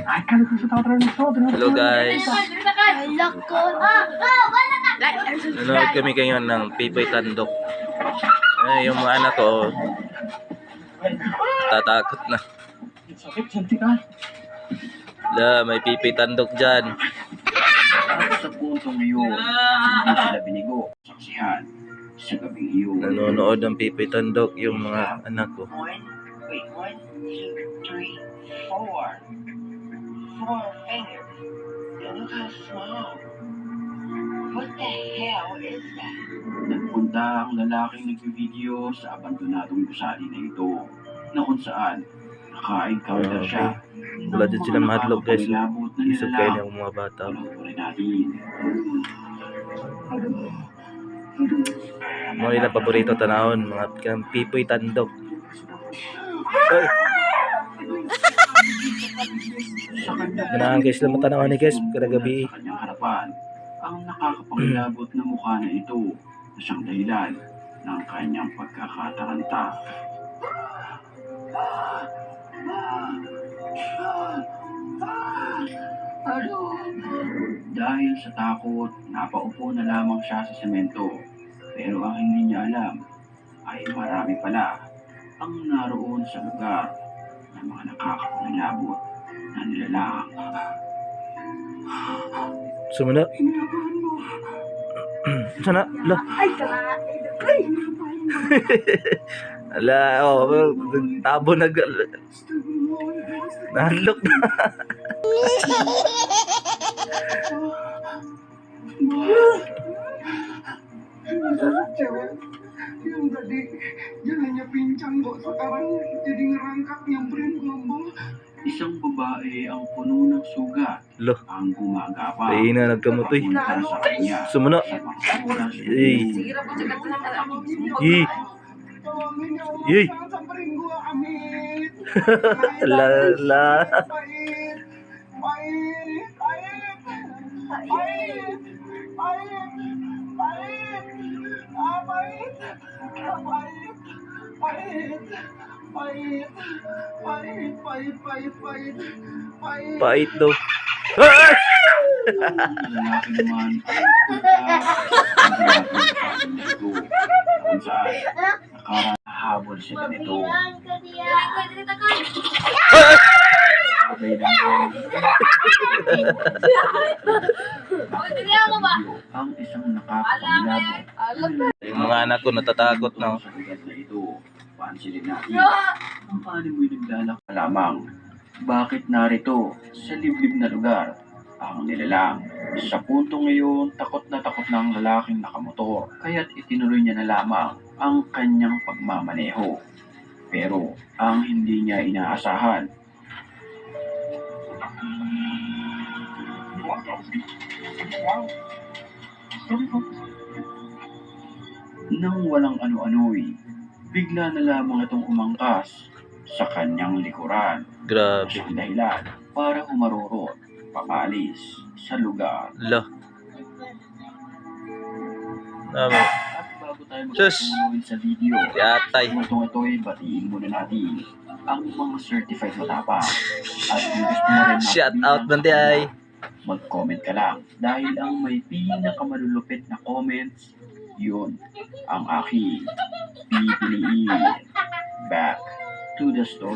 Hello guys. Nanonood kami ngayon ng Pipoy Tandok. Yung mga anak ko tatakot na. May Pipoy Tandok dyan. At sa puntong iyon, hindi sila binigo. Saksihan sa gabing iyon. Nanonood ng Pipoy Tandok yung mga anak ko. 1, 2, 3, 4. 4 fingers. Look how small. What the hell is that? Nagpunta ang lalaking nagbi-video sa abandonadong gusali na ito, na kung saan naka-encounter siya. Wala din sila mahadlok guys. Isog kayo ng mga bata. Mga ilang paborito tanahon, mga Pipoy Tandok. Ay! Ganahan guys lang matanahon ni guys kada gabi. Sa kanyang harapan, ang nakakapangilabot na mukha na ito na siyang dahilan ng kanyang pagkakataranta. Dahil sa takot, napaupo na lamang siya sa semento. Pero ang hindi niya alam ay marami pala ang naroon sa lugar ng mga nakakapangilabot na nilalang. Sumuna. Sana, la. Ala, tabo nahadlok na. Yung tadi, jangan niya pincang kok sekarang jadi ngerangkak nyamperin gombo. Isang babae ang puno ng sugat Lo, ang gumagapang. ay na nagkamutoy. Papunta sa kanya Sumuna. sa mga oras. Yee. Tolongin ya Allah, Yey. jangan samperin gua, amin. La la. Pahit, pahit, pahit, pahit, pahit, pahit, ah, pahit, ah, pahit, pahit, pahit, pahit, pahit, pahit, pahit, pahit. Pait daw. Ah! Lalaki naman ay kung saan nakarahabol sila nito. Ang isang nakakapangilabot. Yung mga anak ko natatakot na. Sa lugar na ito, pansinin natin kung paano mo'y naglalakad lamang. Bakit narito sa liblib na lugar ang nilalang? Sa punto ngayon, takot na ang lalaking nakamotor, kaya't itinuloy niya na lamang ang kanyang pagmamaneho. Pero ang hindi niya inaasahan, nang walang ano-ano'y, bigla na lamang itong umangkas sa kanyang likuran. Grabe. Siyang dahilan para humarurot, papalis sa lugar. La. Naman. At bago tayo Sus. magpatuloy sa video, Yatay. itong ito'y batiin muna natin ang mga certified matapang. At kung gusto mo rin Shout out man di ay. mag-comment ka lang. Dahil ang may pinakamalulupit na comments, yun ang aking pipiliin. Back to the story.